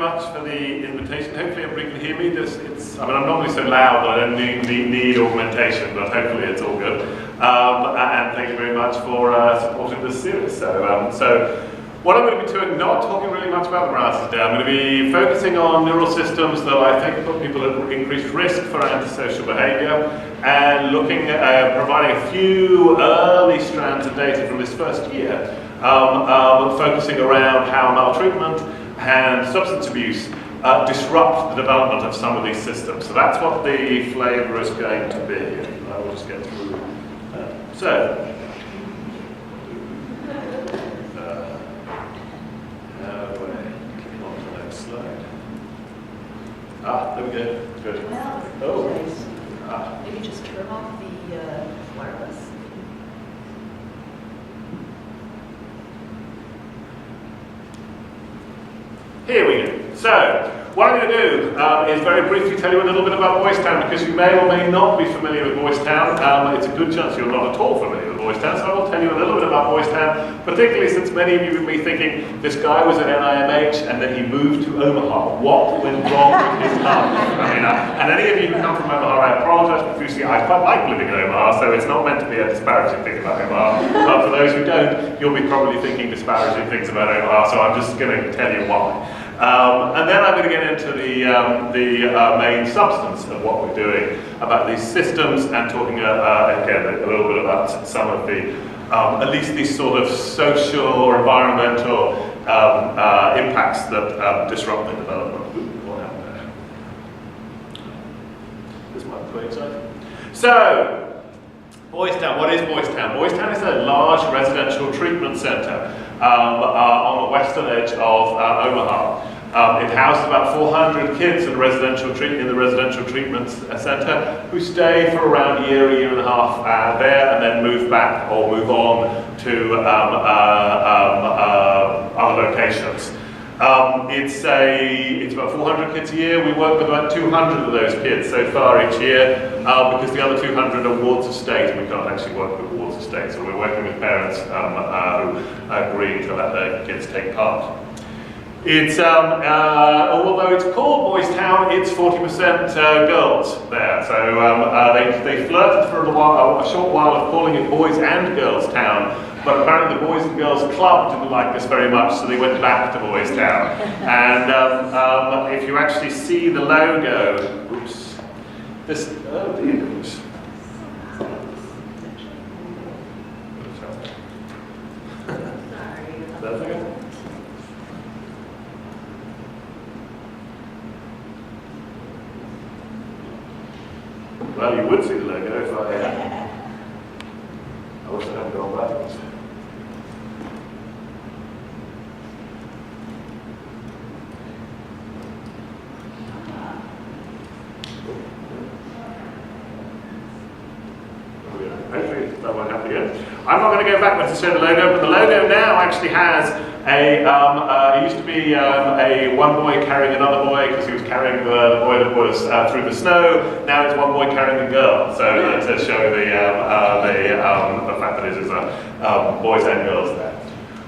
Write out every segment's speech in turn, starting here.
much for the invitation. Hopefully everybody can hear me. I'm normally so loud that I don't need augmentation, but hopefully it's all good. And thank you very much for supporting this series. So what I'm going to be doing, not talking really much about the morality today. I'm going to be focusing on neural systems that I think put people at increased risk for antisocial behavior, and looking at providing a few early strands of data from this first year, focusing around how maltreatment and substance abuse disrupt the development of some of these systems. So that's what the flavour is going to be. I will just get through that. So, there we go. Good. Well, maybe just turn off the wireless. Here we go. So, what I'm going to do is very briefly tell you a little bit about Boys Town, because you may or may not be familiar with Boys Town. It's a good chance you're not at all familiar with Boys Town, so I will tell you a little bit about Boys Town, particularly since many of you will be thinking, this guy was at NIMH and then he moved to Omaha. What went wrong with his life? And any of you who come from Omaha, I apologize profusely. I quite like living in Omaha, so it's not meant to be a disparaging thing about Omaha. But for those who don't, you'll be probably thinking disparaging things about Omaha, so I'm just going to tell you why. And then I'm going to get into the main substance of what we're doing about these systems, and talking again a little bit about some of the, at least these sort of social or environmental impacts that disrupt the development. What happened there? This might be quite exciting. So, Boys Town. What is Boys Town? Boys Town is a large residential treatment centre on the western edge of Omaha. It houses about 400 kids in the residential treatment centre, who stay for around a year and a half there, and then move back or move on to other locations. It's about 400 kids a year. We work with about 200 of those kids so far each year, because the other 200 are wards of state, and we can't actually work with wards of state, so we're working with parents who agree to let their kids take part. It's, although it's called Boys Town, it's 40% girls there, so they flirted for a short while of calling it Boys and Girls Town. But apparently the Boys and Girls Club didn't like this very much, so they went back to Boys Town. And if you actually see the logo, oops, this, oh dear, oops. That's okay. Well, you would see the logo if I wish I hadn't gone backwards. Hopefully that won't happen again. I'm not going to go backwards to show the logo, but the logo now actually has it used to be one boy carrying another boy, because he was carrying the boy that was through the snow. Now it's one boy carrying a girl, so to show the fact that it is boys and girls there.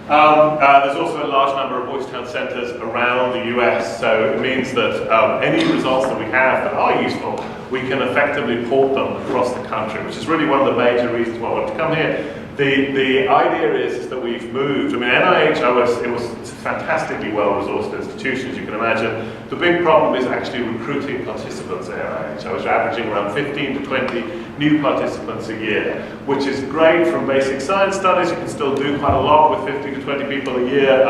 There's also a large number of Boys Town centres around the US, so it means that any results that we have that are useful, we can effectively port them across the country, which is really one of the major reasons why I wanted to come here. The idea is that we've moved. I mean, NIH, it was a fantastically well-resourced institution, as you can imagine. The big problem is actually recruiting participants at NIH. I was averaging around 15 to 20 new participants a year, which is great from basic science studies. You can still do quite a lot with 50 to 20 people a year,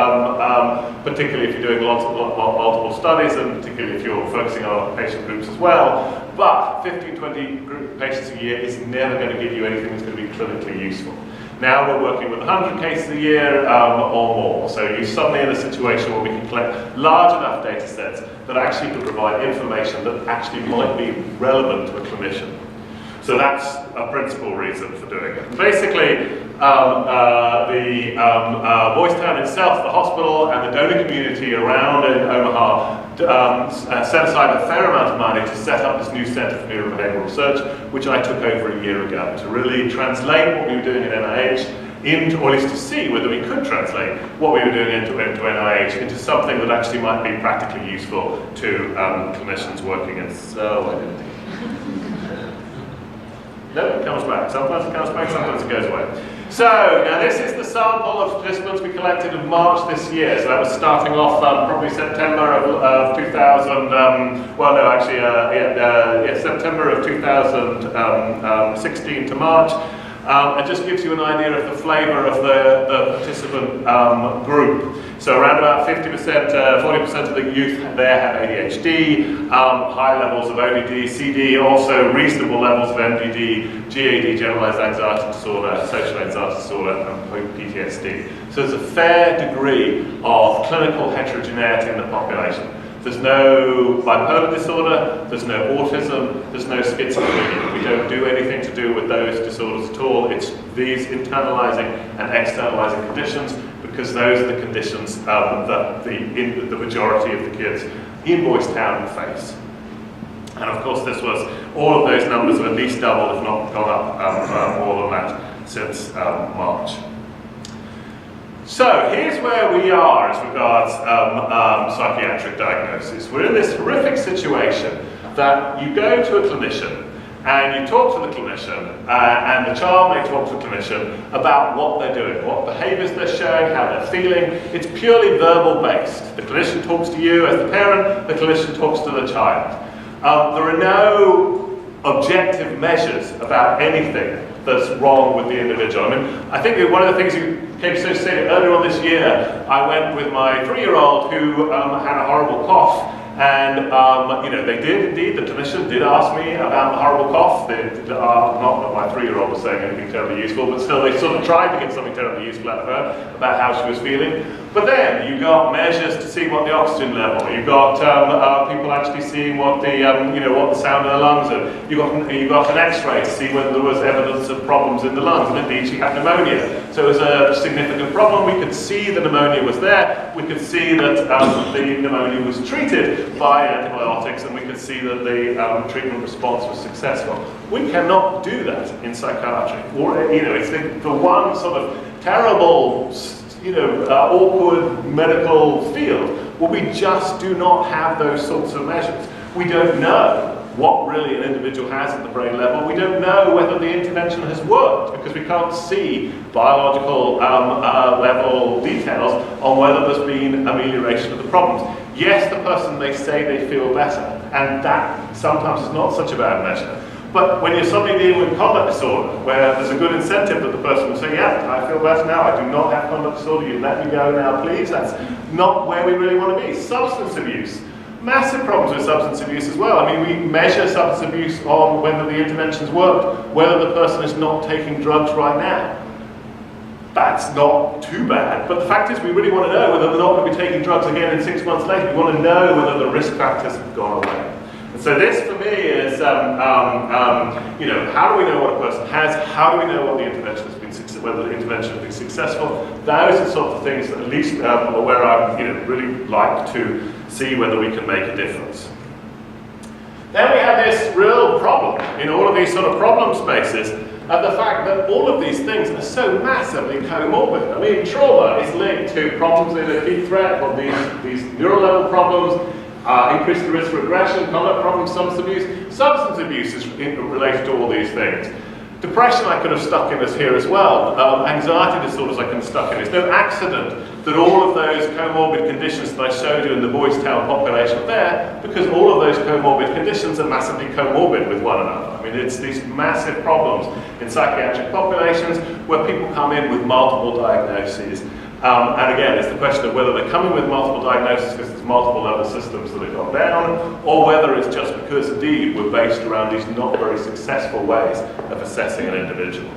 particularly if you're doing multiple studies, and particularly if you're focusing on patient groups as well. But 15 to 20 patients a year is never going to give you anything that's going to be clinically useful. Now we're working with 100 cases a year or more, so you're suddenly in a situation where we can collect large enough data sets that actually can provide information that actually might be relevant to a clinician. So that's a principal reason for doing it. Basically, Boys Town itself, the hospital, and the donor community around in Omaha set aside a fair amount of money to set up this new Centre for Neurobehavioral Research, which I took over a year ago, to really translate what we were doing at NIH into, or at least to see whether we could translate what we were doing into NIMH into something that actually might be practically useful to clinicians working in identity. No, it comes back. Sometimes it comes back, sometimes it goes away. So, now this is the sample of participants we collected in March this year. So that was starting off probably September of 2000, September of 2016 to March. It just gives you an idea of the flavour of the participant group. So around about 50%, 40% of the youth there have ADHD, high levels of ODD, CD, also reasonable levels of MDD, GAD, generalized anxiety disorder, social anxiety disorder, and PTSD. So there's a fair degree of clinical heterogeneity in the population. There's no bipolar disorder, there's no autism, there's no schizophrenia. We don't do anything to do with those disorders at all. It's these internalizing and externalizing conditions, because those are the conditions that the majority of the kids in Boys Town face. And of course all of those numbers have at least doubled, if not gone up more than that since March. So here's where we are as regards psychiatric diagnosis. We're in this horrific situation that you go to a clinician and you talk to the clinician, and the child may talk to the clinician about what they're doing, what behaviours they're showing, how they're feeling. It's purely verbal based. The clinician talks to you as the parent, the clinician talks to the child. There are no objective measures about anything that's wrong with the individual. I mean, I think that one of the things you came to say earlier on this year, I went with my 3-year-old who had a horrible cough. And, they did indeed, the clinician did ask me about the horrible cough. Not that my 3-year-old was saying anything terribly useful, but still they sort of tried to get something terribly useful out of her about how she was feeling. But then you got measures to see what the oxygen level. You got people actually seeing what the what the sound of the lungs are. You got an X-ray to see whether there was evidence of problems in the lungs, and indeed she had pneumonia. So it was a significant problem. We could see the pneumonia was there. We could see that the pneumonia was treated by antibiotics, and we could see that the treatment response was successful. We cannot do that in psychiatry. Or it's the one sort of terrible, awkward medical field where we just do not have those sorts of measures. We don't know what really an individual has at the brain level. We don't know whether the intervention has worked, because we can't see biological level details on whether there's been amelioration of the problems. Yes, the person may say they feel better, and that sometimes is not such a bad measure. But when you're suddenly dealing with conduct disorder, where there's a good incentive that the person will say, yeah, I feel better now, I do not have conduct disorder, you let me go now, please. That's not where we really want to be. Substance abuse. Massive problems with substance abuse as well. I mean, we measure substance abuse on whether the interventions worked, whether the person is not taking drugs right now. That's not too bad, but the fact is we really want to know whether they're not going to be taking drugs again in 6 months later. We want to know whether the risk factors have gone away. And so this for me is, how do we know what a person has? How do we know what the intervention has been whether the intervention has been successful? Those are the sort of things that at least where I really like to see whether we can make a difference. Then we have this real problem in all of these sort of problem spaces, of the fact that all of these things are so massively comorbid. I mean, trauma is linked to problems in acute threat, or these neural level problems, increased the risk for aggression, conduct problems, substance abuse. Substance abuse is related to all these things. Depression I could have stuck in as here as well. Anxiety disorders I can have stuck in. It's no accident that all of those comorbid conditions that I showed you in the Boys Town population are there, because all of those comorbid conditions are massively comorbid with one another. I mean, it's these massive problems in psychiatric populations where people come in with multiple diagnoses. And again, it's the question of whether they're coming with multiple diagnoses because there's multiple other systems that have gone down, or whether it's just because indeed we're based around these not very successful ways of assessing an individual.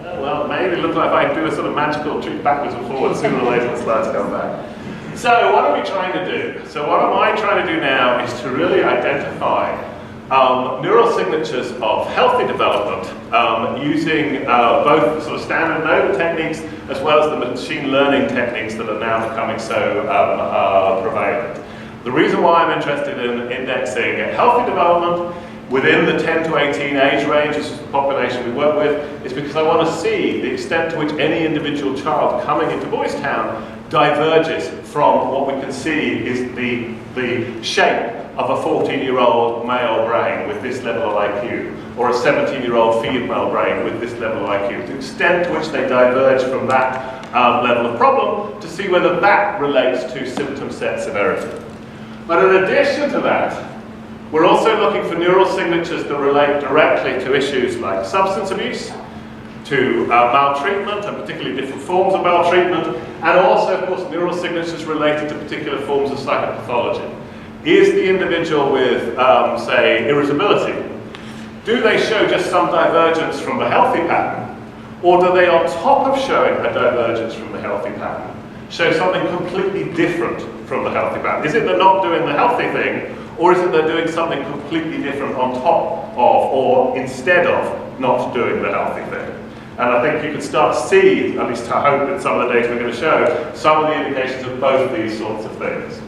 Well, maybe it looks like I do a sort of magical trick backwards and forwards, sooner or later the slides come back. So what are we trying to do? So what am I trying to do now is to really identify neural signatures of healthy development using both sort of standard NOVA techniques as well as the machine learning techniques that are now becoming so prevalent. The reason why I'm interested in indexing healthy development within the 10 to 18 age range, this is the population we work with, is because I want to see the extent to which any individual child coming into Boys Town diverges from what we can see is the shape of a 14-year-old male brain with this level of IQ, or a 17-year-old female brain with this level of IQ, the extent to which they diverge from that level of problem, to see whether that relates to symptom set severity. But in addition to that, we're also looking for neural signatures that relate directly to issues like substance abuse, to maltreatment, and particularly different forms of maltreatment, and also, of course, neural signatures related to particular forms of psychopathology. Is the individual with, say, irritability, do they show just some divergence from the healthy pattern, or do they, on top of showing a divergence from the healthy pattern, show something completely different from the healthy pattern? Is it they're not doing the healthy thing, or is it they're doing something completely different on top of, or instead of, not doing the healthy thing? And I think you can start to see, at least I hope in some of the data we're going to show, some of the indications of both of these sorts of things.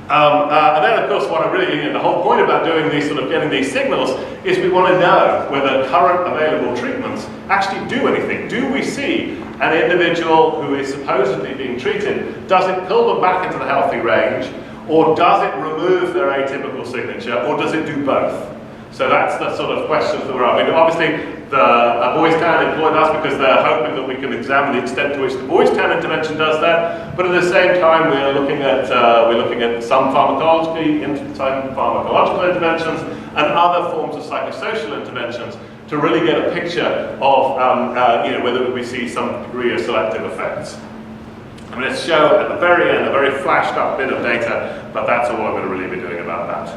And then, of course, what I really, the whole point about doing these, sort of getting these signals, is we want to know whether current available treatments actually do anything. Do we see an individual who is supposedly being treated, does it pull them back into the healthy range, or does it remove their atypical signature, or does it do both? So that's the sort of questions that we're asking. Obviously, the Boys Town employed us because they're hoping that we can examine the extent to which the Boys Town intervention does that. But at the same time, we're looking at some pharmacological interventions and other forms of psychosocial interventions to really get a picture of whether we see some degree of selective effects. I'm going to show at the very end a very flashed up bit of data, but that's all I'm going to really be doing about that.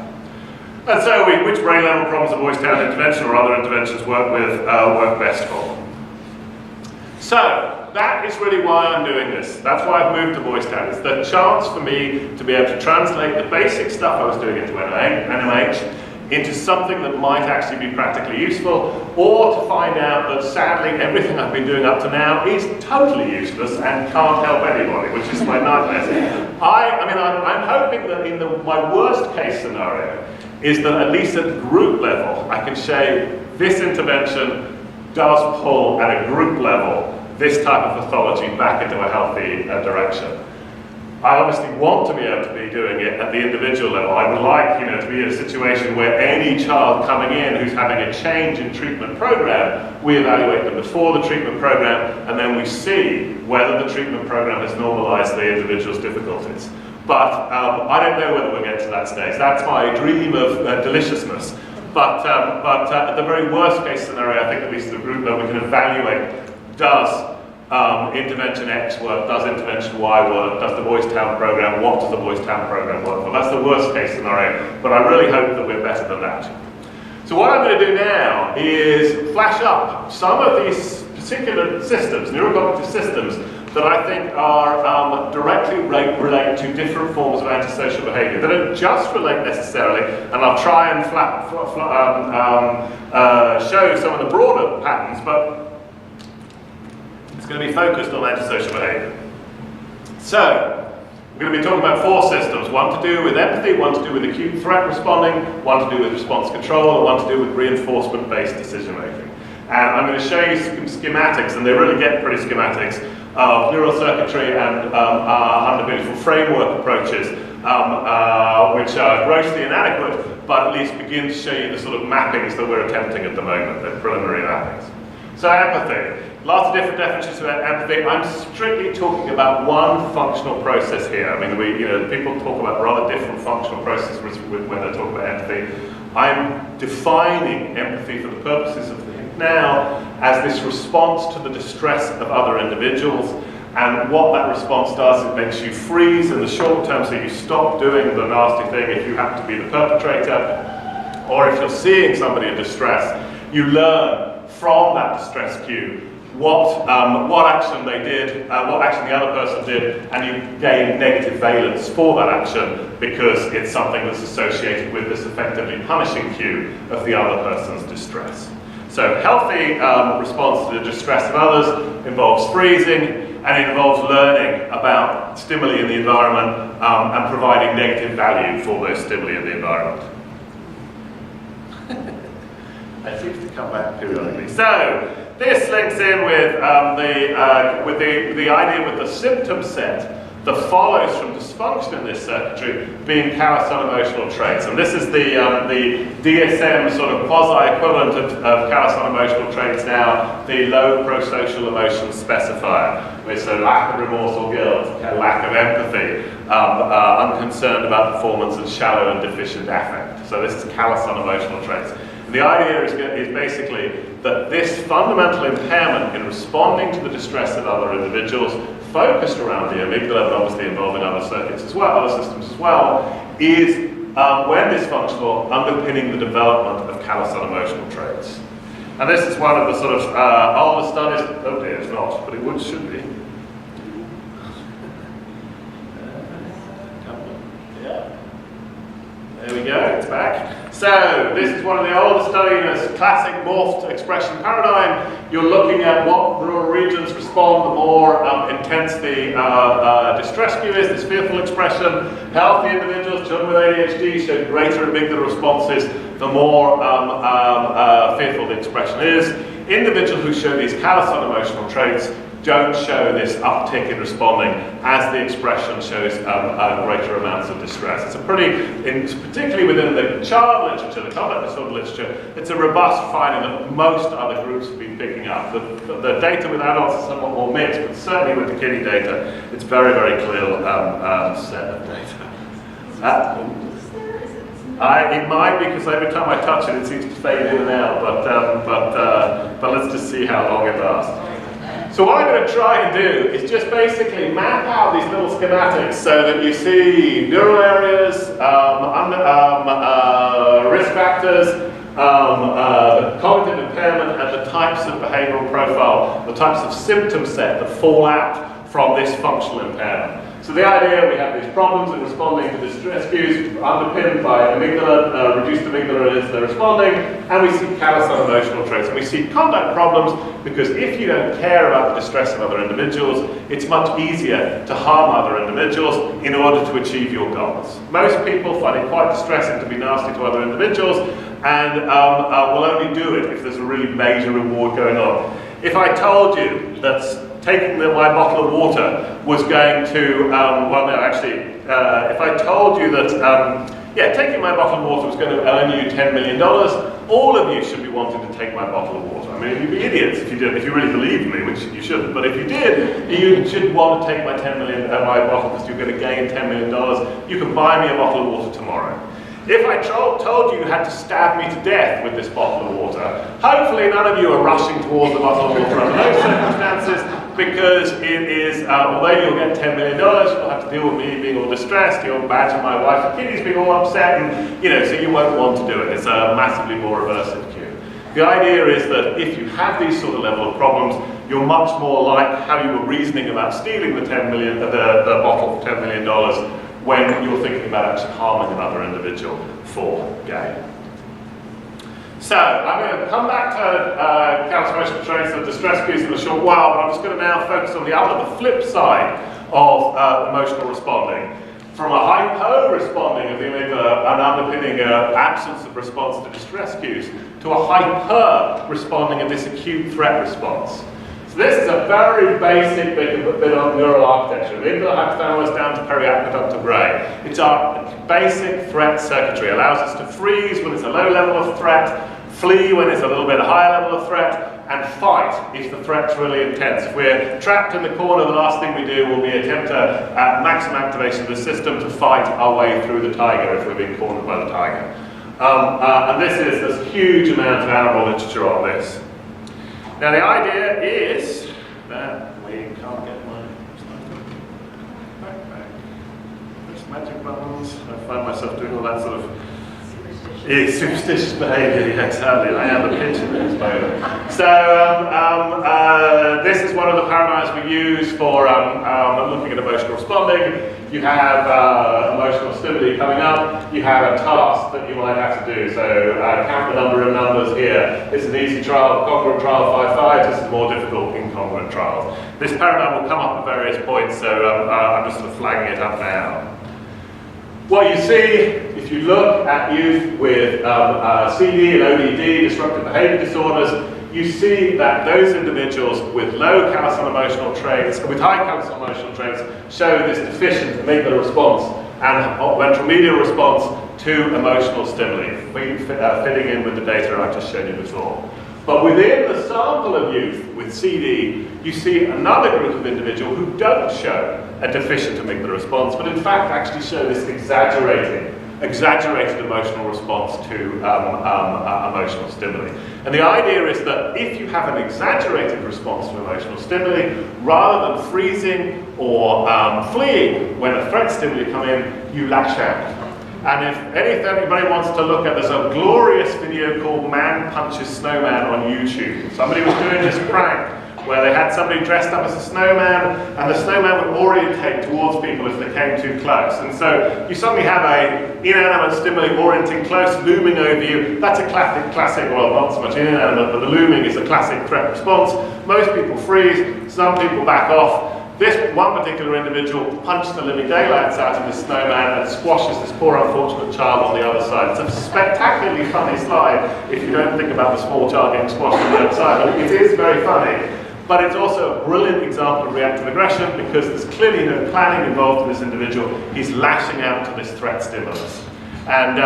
And so, which brain level problems of Boys Town intervention or other interventions work best for? So, that is really why I'm doing this. That's why I've moved to Boys Town. It's the chance for me to be able to translate the basic stuff I was doing into NIMH into something that might actually be practically useful, or to find out that sadly everything I've been doing up to now is totally useless and can't help anybody, which is my nightmare. I'm hoping that in my worst case scenario is that at least at group level I can say this intervention does pull at a group level this type of pathology back into a healthy direction. I obviously want to be able to be doing it at the individual level. I would like, to be in a situation where any child coming in who's having a change in treatment program, we evaluate them before the treatment program, and then we see whether the treatment program has normalized the individual's difficulties. But I don't know whether we'll get to that stage. That's my dream of deliciousness. But at the very worst case scenario, I think at least the group level we can evaluate, does intervention X work, does intervention Y work, does the Boys Town program, what does the Boys Town program work for? That's the worst case scenario, but I really hope that we're better than that. So what I'm going to do now is flash up some of these particular systems, neuro-cognitive systems, that I think are directly relate to different forms of antisocial behavior. They don't just relate necessarily, and I'll try and show some of the broader patterns, but it's going to be focused on antisocial behavior. So, we're going to be talking about four systems, one to do with empathy, one to do with acute threat responding, one to do with response control, and one to do with reinforcement-based decision making. And I'm going to show you some schematics, and they really get pretty schematics, of neural circuitry and under beautiful framework approaches, which are grossly inadequate, but at least begin to show you the sort of mappings that we're attempting at the moment, the preliminary mappings. So empathy. Lots of different definitions of empathy. I'm strictly talking about one functional process here. I mean, people talk about rather different functional processes when they talk about empathy. I'm defining empathy for the purposes of now as this response to the distress of other individuals, and what that response does, it makes you freeze in the short term, so you stop doing the nasty thing if you happen to be the perpetrator, or if you're seeing somebody in distress, you learn from that distress cue what action they did, what action the other person did, and you gain negative valence for that action because it's something that's associated with this effectively punishing cue of the other person's distress. So healthy response to the distress of others involves freezing. and it involves learning about stimuli in the environment and providing negative value for those stimuli in the environment. It seems to come back periodically. So this links in with the idea with the symptom set that follows from dysfunction in this circuitry being callous unemotional traits. And this is the DSM sort of quasi-equivalent of callous unemotional traits now, the low prosocial emotion specifier, which is a lack of remorse or guilt, a lack of empathy, unconcerned about performance, and shallow and deficient affect. So this is callous unemotional traits. And the idea is basically that this fundamental impairment in responding to the distress of other individuals, focused around the amygdala, but obviously involving other circuits as well, other systems as well, is when dysfunctional, underpinning the development of callous unemotional traits. And this is one of the sort of older studies. Oh dear, it's not, but it should be. Yeah. There we go, it's back. So, this is one of the older studies, this classic morphed expression paradigm. You're looking at what neural regions respond the more intense the distress cue is, this fearful expression. Healthy individuals, children with ADHD, show greater amygdala responses the more fearful the expression is. Individuals who show these callous unemotional traits don't show this uptick in responding as the expression shows greater amounts of distress. It's a particularly within the child literature, the conduct disorder literature, it's a robust finding that most other groups have been picking up. The data with adults is somewhat more mixed, but certainly with the kiddie data, it's very, very clear set of data. It might, because every time I touch it seems to fade in and out, but let's just see how long it lasts. So what I'm going to try and do is just basically map out these little schematics so that you see neural areas, risk factors, the cognitive impairment, and the types of behavioral profile, the types of symptom set that fall out from this functional impairment. So the idea, we have these problems in responding to distress cues underpinned by amygdala, reduced amygdala as they're responding, and we see callous unemotional traits. And we see conduct problems because if you don't care about the distress of other individuals, it's much easier to harm other individuals in order to achieve your goals. Most people find it quite distressing to be nasty to other individuals and will only do it if there's a really major reward going on. If I told you that taking my bottle of water was going to, if I told you that, taking my bottle of water was going to earn you $10 million, all of you should be wanting to take my bottle of water. I mean, you'd be idiots if you did, if you really believed me, which you shouldn't. But if you did, you should want to take my my bottle because you're going to gain $10 million. You can buy me a bottle of water tomorrow. If I told you you had to stab me to death with this bottle of water, hopefully none of you are rushing towards the bottle of water under those circumstances, because it is, although you'll get $10 million, you'll have to deal with me being all distressed, you'll imagine my wife and kiddies being all upset, and so you won't want to do it. It's a massively more aversive cue. The idea is that if you have these sort of level of problems, you're much more like how you were reasoning about stealing the the bottle for $10 million when you're thinking about actually harming another individual for gain. So, I'm going to come back to callous unemotional traits and distress cues in a short while, but I'm just going to now focus on the flip side of emotional responding. From a hypo-responding of the amygdala and underpinning absence of response to distress cues, to a hyper-responding of this acute threat response. So this is a very basic bit of neural architecture. Amygdala, hypothalamus down to periaqueductal brain. It's our basic threat circuitry. It allows us to freeze when it's a low level of threat, flee when it's a little bit higher level of threat, and fight if the threat's really intense. If we're trapped in the corner, the last thing we do will be attempt maximum activation of the system to fight our way through the tiger if we're being cornered by the tiger. And there's a huge amount of animal literature on this. Now the idea is that we can't get my back. There's magic buttons. I find myself doing all that sort of It's superstitious behaviour, yeah, exactly. I am the pinch in this moment. So this is one of the paradigms we use for looking at emotional responding. You have emotional stimuli coming up. You have a task that you might have to do. So count the number of numbers here. It's an easy trial, congruent trial 5-5. This is more difficult incongruent trials. This paradigm will come up at various points, so I'm just sort of flagging it up now. What you see, if you look at youth with CD and ODD, disruptive behavior disorders, you see that those individuals with low callous unemotional traits, with high callous unemotional traits, show this deficient amygdala response and ventral medial response to emotional stimuli, fitting in with the data I've just shown you before. But within the sample of youth with CD, you see another group of individuals who don't show a deficient amygdala response, but in fact actually show this exaggerated emotional response to emotional stimuli. And the idea is that if you have an exaggerated response to emotional stimuli, rather than freezing or fleeing when a threat stimuli come in, you lash out. And if anybody wants to look at, there's a glorious video called Man Punches Snowman on YouTube. Somebody was doing this prank where they had somebody dressed up as a snowman, and the snowman would orientate towards people if they came too close. And so you suddenly have an inanimate stimuli orienting close, looming over you. That's a classic, well, not so much inanimate, but the looming is a classic threat response. Most people freeze, some people back off. This one particular individual punched the living daylights out of this snowman and squashes this poor unfortunate child on the other side. It's a spectacularly funny slide if you don't think about the small child getting squashed on the other side. But it is very funny. But it's also a brilliant example of reactive aggression because there's clearly no planning involved in this individual. He's lashing out to this threat stimulus. And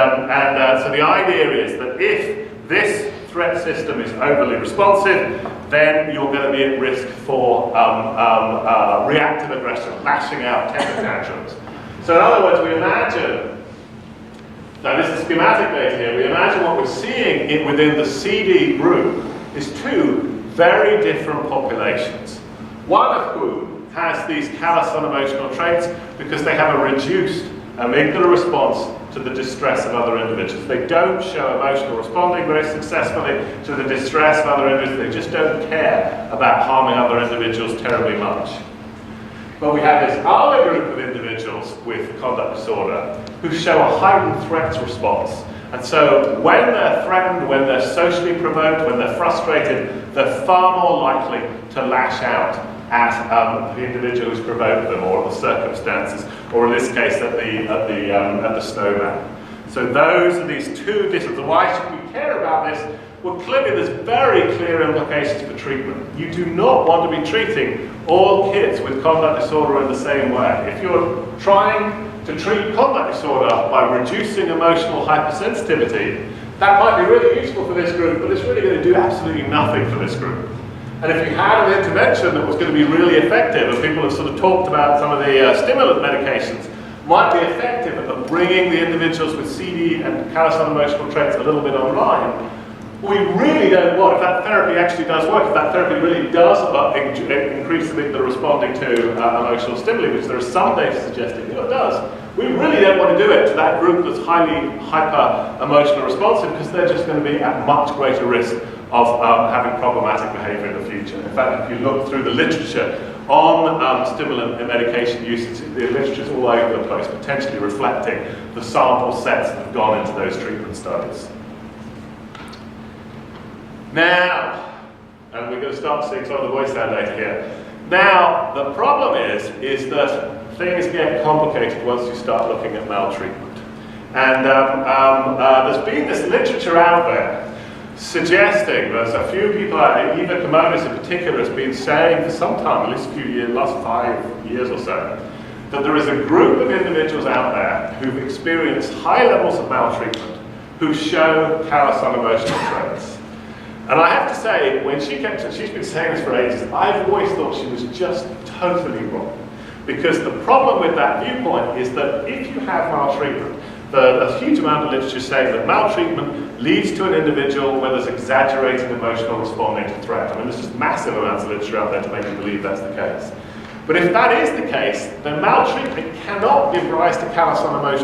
so the idea is that if this threat system is overly responsive, then you're going to be at risk for reactive aggression, lashing out, temper tantrums. So in other words, we imagine, now this is schematic data here, we imagine what we're seeing within the CD group is two very different populations. One of whom has these callous unemotional traits because they have a reduced amygdala response to the distress of other individuals. They don't show emotional responding very successfully to the distress of other individuals. They just don't care about harming other individuals terribly much. But we have this other group of individuals with conduct disorder who show a heightened threats response. And so when they're threatened, when they're socially provoked, when they're frustrated, they're far more likely to lash out at the individual who's provoked them, or the circumstances, or in this case at the snowman. So those are these two disciplines. Why should we care about this? Well, clearly there's very clear implications for treatment. You do not want to be treating all kids with conduct disorder in the same way. If you're trying to treat conduct disorder by reducing emotional hypersensitivity, that might be really useful for this group, but it's really going to do absolutely nothing for this group. And if you had an intervention that was going to be really effective, and people have sort of talked about some of the stimulant medications, might be effective at bringing the individuals with CD and callous unemotional traits a little bit online, we really don't want, if that therapy actually does work, if that therapy really does increase the amygdala responding to emotional stimuli, which there is some data suggesting it does, we really don't want to do it to that group that's highly hyper-emotional responsive because they're just going to be at much greater risk of having problematic behavior in the future. In fact, if you look through the literature on stimulant and medication use, the literature is all over the place, potentially reflecting the sample sets that have gone into those treatment studies. Now, and we're going to start seeing some of the voice sound data here. Now, the problem is that things get complicated once you start looking at maltreatment. And there's been this literature out there suggesting, there's a few people, Eva Kimonis in particular has been saying for some time, at least a few years, last 5 years or so, that there is a group of individuals out there who've experienced high levels of maltreatment who show callous unemotional traits. And I have to say, when she's been saying this for ages, I've always thought she was just totally wrong. Because the problem with that viewpoint is that if you have maltreatment, a huge amount of literature saying that maltreatment leads to an individual where there's exaggerated emotional responding to threat. I mean, there's just massive amounts of literature out there to make you believe that's the case. But if that is the case, then maltreatment cannot give rise to callous unemotional